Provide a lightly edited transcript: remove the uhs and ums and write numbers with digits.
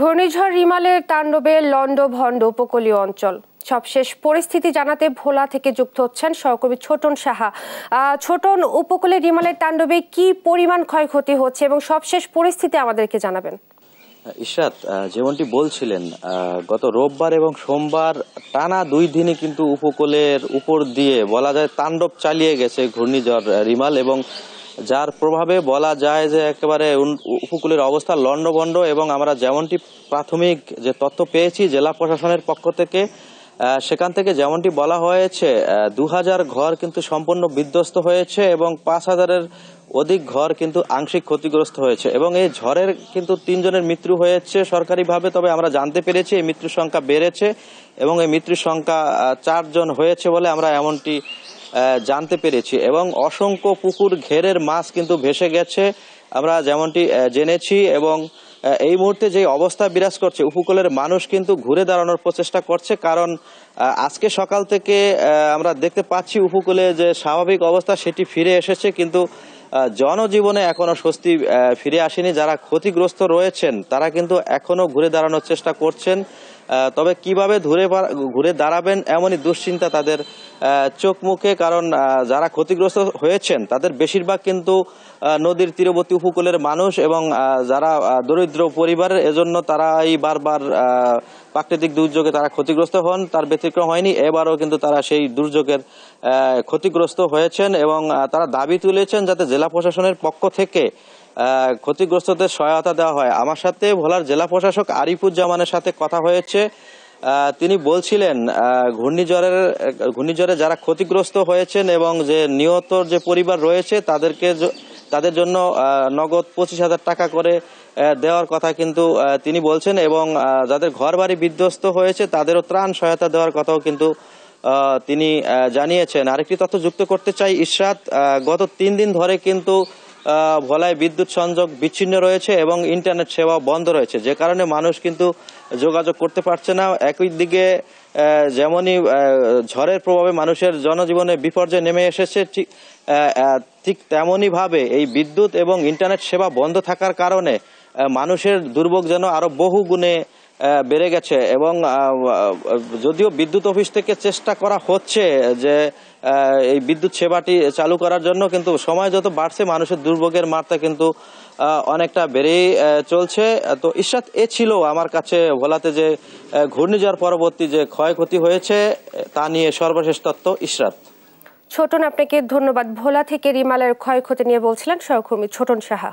ঘূর্ণিঝড় রিমালের তাণ্ডবে লন্ডভন্ড উপকূলীয় অঞ্চল। সবশেষ পরিস্থিতি জানাতে ভোলা থেকে যুক্ত হচ্ছেন সহকর্মী ছোটন সাহা। ছোটন, উপকূলে রিমালের তাণ্ডবে কি পরিমাণ ক্ষয়ক্ষতি হচ্ছে এবং সবশেষ পরিস্থিতি আমাদেরকে জানাবেন। ইশরাত, যেমনটি বলছিলেন, গত রোববার এবং সোমবার টানা 2 দিনই কিন্তু উপকূলের উপর দিয়ে বলা যায় তাণ্ডব চালিয়ে গেছে ঘূর্ণিঝড় রিমাল, এবং যার প্রভাবে বলা যায় যে একেবারে উপকূলের অবস্থা লন্ডভন্ড। এবং আমরা যেমনটি প্রাথমিক যে তথ্য পেয়েছি জেলা প্রশাসনের পক্ষ থেকে, সেখান থেকে যেমনটি বলা হয়েছে 2000 ঘর কিন্তু সম্পূর্ণ বিধ্বস্ত হয়েছে এবং 5000-এর অধিক ঘর কিন্তু আংশিক ক্ষতিগ্রস্ত হয়েছে। এবং এই ঝড়ের কিন্তু 3 জনের মৃত্যু হয়েছে সরকারিভাবে, তবে আমরা জানতে পেরেছি এই মৃত্যুর সংখ্যা বেড়েছে এবং এই মৃত্যুর সংখ্যা 4 জন হয়েছে বলে আমরা এমনটি জানতে পেরেছি। এবং অসংখ্য পুকুর ঘেরের মাছ কিন্তু ভেসে গেছে আমরা যেমনটি জেনেছি। এবং এই মুহূর্তে যে অবস্থা বিরাজ করছে, উপকূলের মানুষ কিন্তু ঘুরে দাঁড়ানোর প্রচেষ্টা করছে, কারণ আজকে সকাল থেকে আমরা দেখতে পাচ্ছি উপকূলে যে স্বাভাবিক অবস্থা সেটি ফিরে এসেছে, কিন্তু জনজীবনে এখনো স্বস্তি ফিরে আসেনি। যারা ক্ষতিগ্রস্ত রয়েছেন তারা কিন্তু এখনো ঘুরে দাঁড়ানোর চেষ্টা করছেন, তবে কিভাবে ঘুরে দাঁড়াবেন এমনই দুশ্চিন্তা তাদের চোখ মুখে। কারণ যারা ক্ষতিগ্রস্ত হয়েছেন তাদের বেশিরভাগ কিন্তু নদীর তীরবর্তী উপকূলের মানুষ এবং যারা দরিদ্র পরিবারের, এজন্য তারা এই বারবার প্রাকৃতিক দুর্যোগে তারা ক্ষতিগ্রস্ত হন। তার ব্যতিক্রম হয়নি, এবারও কিন্তু তারা সেই দুর্যোগের ক্ষতিগ্রস্ত হয়েছেন এবং তারা দাবি তুলেছেন যাতে জেলা প্রশাসনের পক্ষ থেকে ক্ষতিগ্রস্তদের সহায়তা দেওয়া হয়। আমার সাথে ভোলার জেলা প্রশাসক আরিফুজ্জামানের সাথে কথা হয়েছে। তিনি বলছিলেন ঘূর্ণিঝড়ে যারা ক্ষতিগ্রস্ত হয়েছেন এবং যে নিহত যে পরিবার রয়েছে তাদের জন্য নগদ 25,000 টাকা করে দেওয়ার কথা কিন্তু তিনি বলছেন, এবং যাদের ঘর বাড়ি বিধ্বস্ত হয়েছে তাদেরও ত্রাণ সহায়তা দেওয়ার কথাও কিন্তু তিনি জানিয়েছেন। আরেকটি তথ্য যুক্ত করতে চাই ইশরাত, গত 3 দিন ধরে কিন্তু ভোলায় বিদ্যুৎ সংযোগ বিচ্ছিন্ন রয়েছে এবং ইন্টারনেট সেবা বন্ধ রয়েছে, যে কারণে মানুষ কিন্তু যোগাযোগ করতে পারছে না। একই দিকে যেমনই ঝড়ের প্রভাবে মানুষের জনজীবনে বিপর্যয় নেমে এসেছে, ঠিক তেমনই ভাবে এই বিদ্যুৎ এবং ইন্টারনেট সেবা বন্ধ থাকার কারণে মানুষের দুর্ভোগ যেন আরো বহু গুণে বেড়ে গেছে। এবং যদিও বিদ্যুৎ অফিস থেকে চেষ্টা করা হচ্ছে যে এই বিদ্যুৎ সেবাটি চালু করার জন্য, কিন্তু সময় যত বাড়ছে মানুষের দুর্ভোগের মাত্রা কিন্তু অনেকটা বেড়েই চলছে। তো ইশরাত, এ ছিল আমার কাছে ভোলাতে যে ঘূর্ণিঝড় পরবর্তী যে ক্ষয়ক্ষতি হয়েছে তা নিয়ে সর্বশেষ তথ্য। ইশরাত। ছোটন, আপনাকে ধন্যবাদ। ভোলা থেকে রিমালের ক্ষয়ক্ষতি নিয়ে বলছিলেন সহকর্মী ছোটন সাহা।